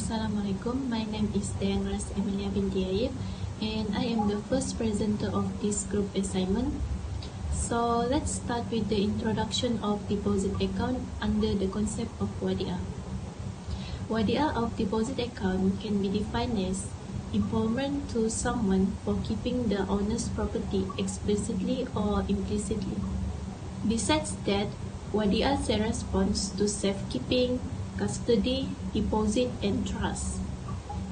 Assalamualaikum. My name is Dayangras Emilia binti Aif, and I am the first presenter of this group assignment. So let's start with the introduction of deposit account under the concept of Wadiah. Wadiah of deposit account can be defined as empowerment to someone for keeping the owner's property explicitly or implicitly. Besides that, Wadiah corresponds to safekeeping, custody, deposit, and trust.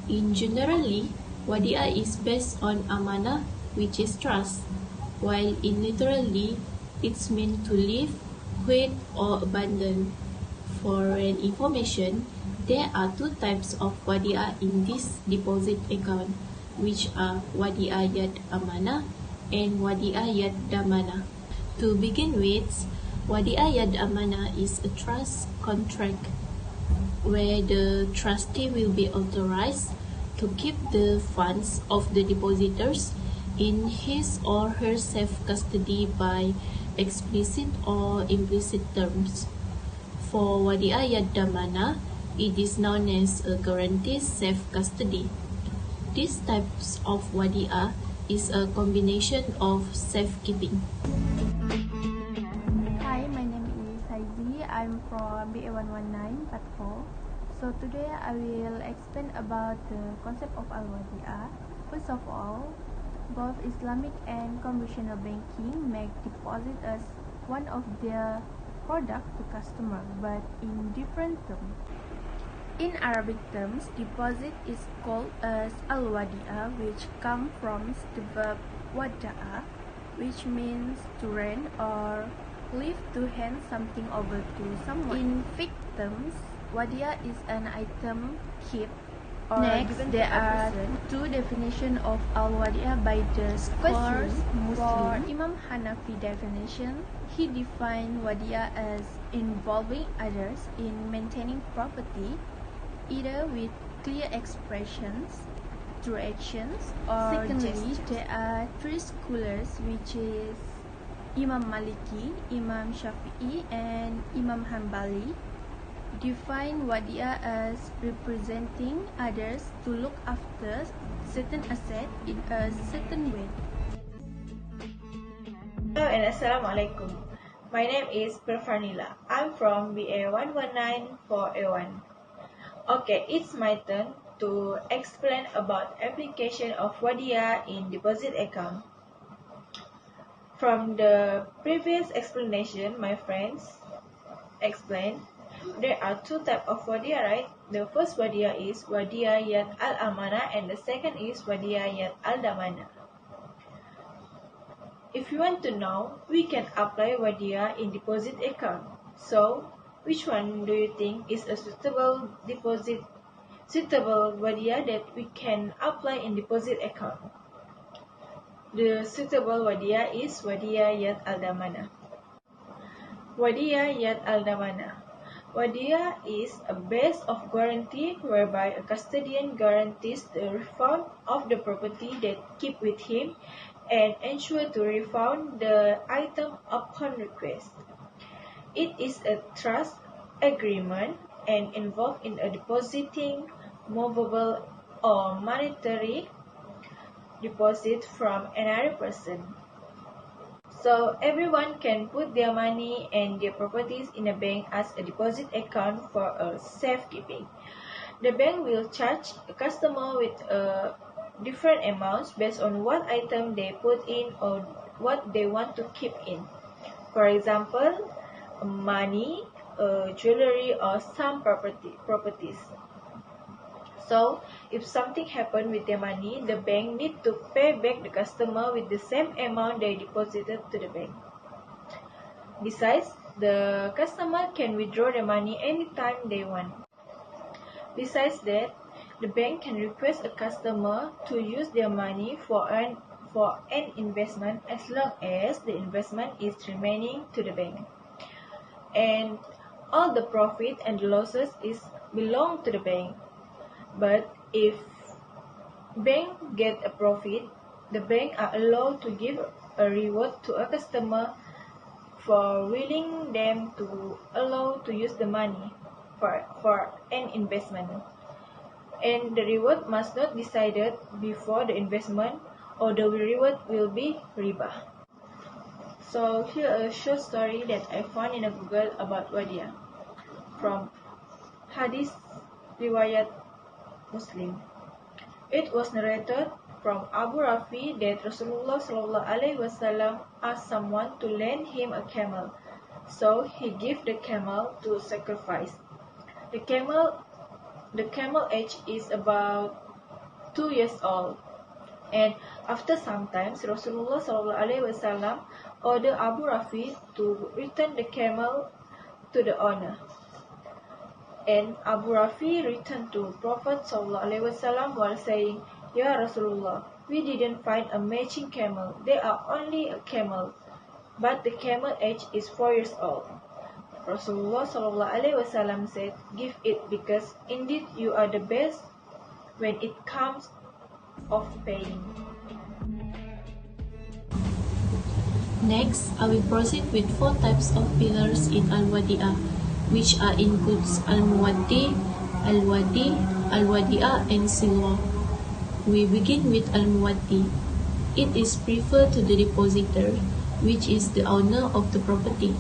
In generally, Wadiah is based on amanah, which is trust, while in literally, it's meant to leave, quit, or abandon. For an information, there are two types of Wadiah in this deposit account, which are Wadiah Yad Amanah and Wadiah Yad Damanah. To begin with, Wadiah Yad Amanah is a trust contract where the trustee will be authorized to keep the funds of the depositors in his or her safe custody by explicit or implicit terms. For Wadiah Yad Damanah, it is known as a guaranteed safe custody. These types of Wadiah is a combination of safekeeping. Hi, my name is Haizi. I'm from BA119, Part 4. So today I will explain about the concept of Al-Wadiah. First of all, both Islamic and conventional banking make deposit as one of their products to customer, but in different terms. In Arabic terms, deposit is called as Al-Wadiah, which comes from the verb wada'a, which means to rent or leave to hand something over to someone. In fiqh terms, Wadiah is an item kept or given to a person. Two definitions of Al-Wadiah by the scholars Muslim. For Imam Hanafi definition, he defined Wadiah as involving others in maintaining property, either with clear expressions, through actions, or secondly, there are three scholars, which is Imam Maliki, Imam Shafi'i, and Imam Hanbali, define Wadiah as representing others to look after certain assets in a certain way. Hello and Assalamualaikum. My name is Perfanila. I'm from BA119 for A1. Okay, it's my turn to explain about application of Wadiah in deposit account. From the previous explanation, my friends explained, there are two types of Wadiah, right? The first Wadiah is Wadiah Yad Al-Amanah and the second is Wadiah Yad Al-Damanah. If you want to know, we can apply Wadiah in deposit account. So, which one do you think is a suitable Wadiah that we can apply in deposit account? The suitable Wadiah is Wadiah Yad Al-Damanah. Wadiah Yad Al-Damanah. Wadiah is a base of guarantee whereby a custodian guarantees the refund of the property that keep with him and ensure to refund the item upon request. It is a trust agreement and involved in a depositing movable or monetary deposit from another person. So everyone can put their money and their properties in a bank as a deposit account for a safekeeping. The bank will charge a customer with different amounts based on what item they put in or what they want to keep in. For example, money, jewelry, or some properties. So, if something happened with their money, the bank need to pay back the customer with the same amount they deposited to the bank. Besides, the customer can withdraw the money anytime they want. Besides that, the bank can request a customer to use their money for an investment as long as the investment is remaining to the bank. And all the profit and losses belong to the bank. But if bank get a profit, the bank are allowed to give a reward to a customer for willing them to allow to use the money for an investment. and the reward must not be decided before the investment, or the reward will be riba. So here a short story that I found in a Google about Wadiah from Hadith Riwayat Muslim. It was narrated from Abu Rafi that Rasulullah SAW asked someone to lend him a camel, so he gave the camel to sacrifice. The camel age is about 2 years old, and after some time Rasulullah SAW ordered Abu Rafi to return the camel to the owner. And Abu Rafi returned to Prophet ﷺ while saying, "Ya Rasulullah, we didn't find a matching camel. They are only a camel, but the camel age is 4 years old." Rasulullah ﷺ said, "Give it, because indeed you are the best when it comes of paying." Next, I will proceed with 4 types of pillars in Al-Wadi'ah, which are inputs Al-Muwaddi, Al-Wadi, Al-Wadi'ah, and Silwa. We begin with Al-Muwaddi. It is preferred to the depositor, which is the owner of the property.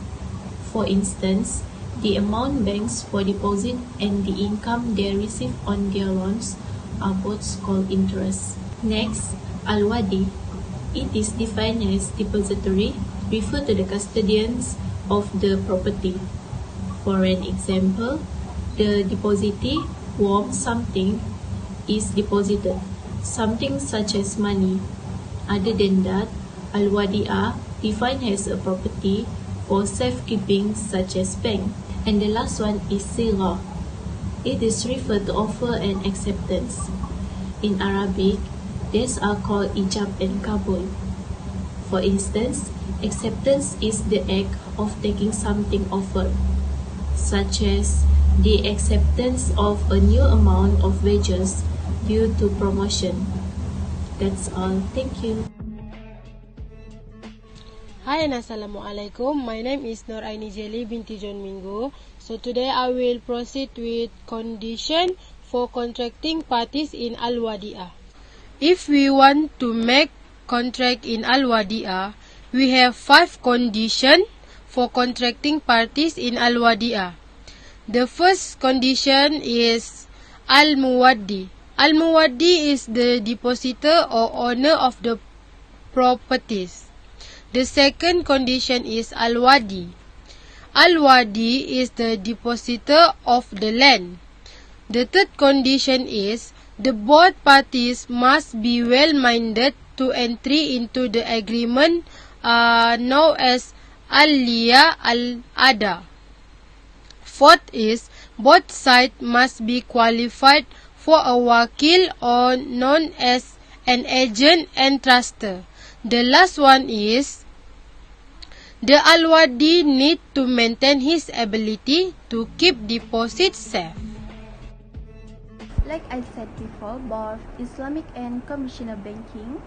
For instance, the amount banks for deposit and the income they receive on their loans are both called interest. Next, Al-Wadi. It is defined as depository, refer to the custodians of the property. For an example, the depositee wants something is deposited, something such as money. Other than that, Al-Wadi'ah defined as a property for safekeeping such as bank. And the last one is Sila. It is referred to offer and acceptance. In Arabic, these are called ijab and kabul. For instance, acceptance is the act of taking something offered, such as the acceptance of a new amount of wages due to promotion. That's all. Thank you. Hi and Assalamualaikum. My name is Nur Aini Jeli binti John Minggu. So today I will proceed with condition for contracting parties in Al-Wadi'ah. If we want to make contract in Al-Wadi'ah, we have 5 conditions for contracting parties in Al-Wadi'ah. The first condition is Al-Muwaddi. Al-Muwaddi is the depositor or owner of the properties. The second condition is Al-Wadi. Al-Wadi is the depositor of the land. The third condition is the both parties must be well-minded to entry into the agreement known as Al-Liya Al-Ada. Fourth is both sides must be qualified for a wakil or known as an agent and truster. The last one is the Al-Wadi need to maintain his ability to keep deposits safe. Like I said before, both Islamic and conventional banking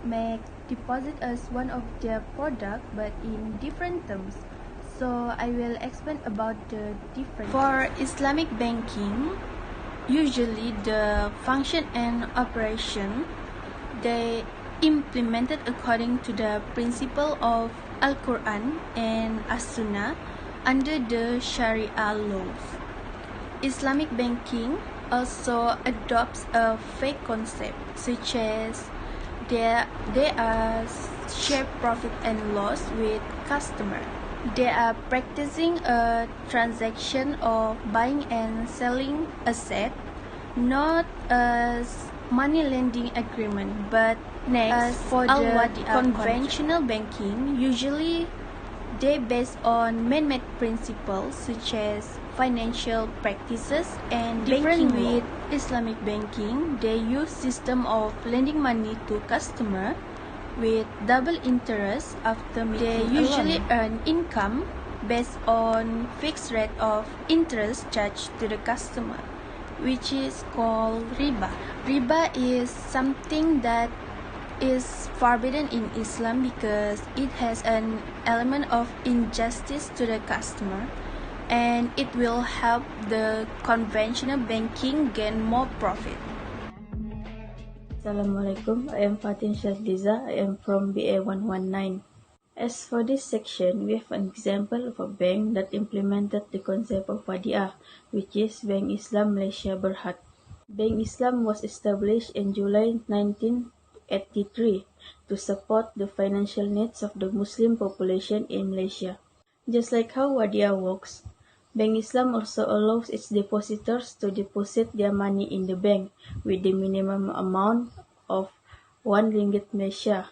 make deposit as one of their products, but in different terms. So I will explain about the difference. For Islamic banking, usually the function and operation they implemented according to the principle of Al-Quran and As-Sunnah under the Sharia laws. Islamic banking also adopts a fake concept such as they are share profit and loss with customer. They are practicing a transaction of buying and selling asset, not as money lending agreement, but next for the conventional banking, usually they based on man-made principles such as financial practices, and different with Islamic banking, they use system of lending money to customer with double interest after they usually earn income based on fixed rate of interest charged to the customer, which is called riba. Riba is something that is forbidden in Islam because it has an element of injustice to the customer, and it will help the conventional banking gain more profit. Assalamualaikum, I am Fatin Shazliza. I am from BA119. As for this section, we have an example of a bank that implemented the concept of Wadiah, which is Bank Islam Malaysia Berhad. Bank Islam was established in July 1983 to support the financial needs of the Muslim population in Malaysia. Just like how Wadiah works, Bank Islam also allows its depositors to deposit their money in the bank with the minimum amount of 1 ringgit Malaysia.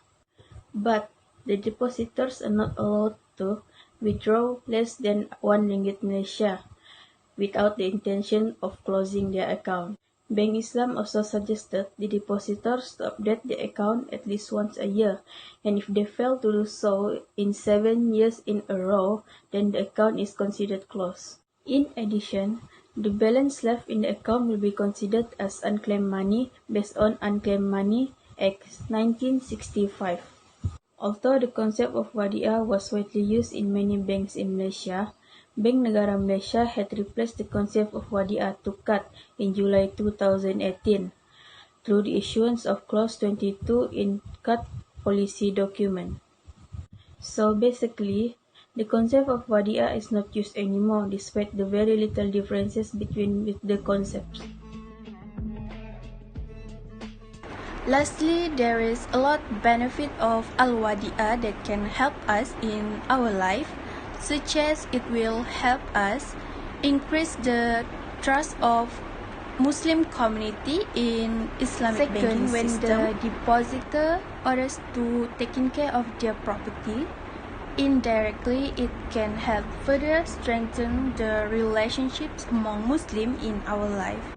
But the depositors are not allowed to withdraw less than 1 ringgit Malaysia without the intention of closing their account. Bank Islam also suggested the depositors to update the account at least once a year, and if they fail to do so in 7 years in a row, then the account is considered closed. In addition, the balance left in the account will be considered as unclaimed money based on Unclaimed Money Act 1965. Although the concept of Wadiah was widely used in many banks in Malaysia, Bank Negara Malaysia had replaced the concept of Wadiah to CAD in July 2018 through the issuance of Clause 22 in CAD policy document. So basically, the concept of Wadiah is not used anymore despite the very little differences between the concepts. Lastly, there is a lot benefit of Al-Wadiah that can help us in our life, such as it will help us increase the trust of Muslim community in Islamic banking system. When the depositor orders to taking care of their property, indirectly it can help further strengthen the relationships among Muslims in our life.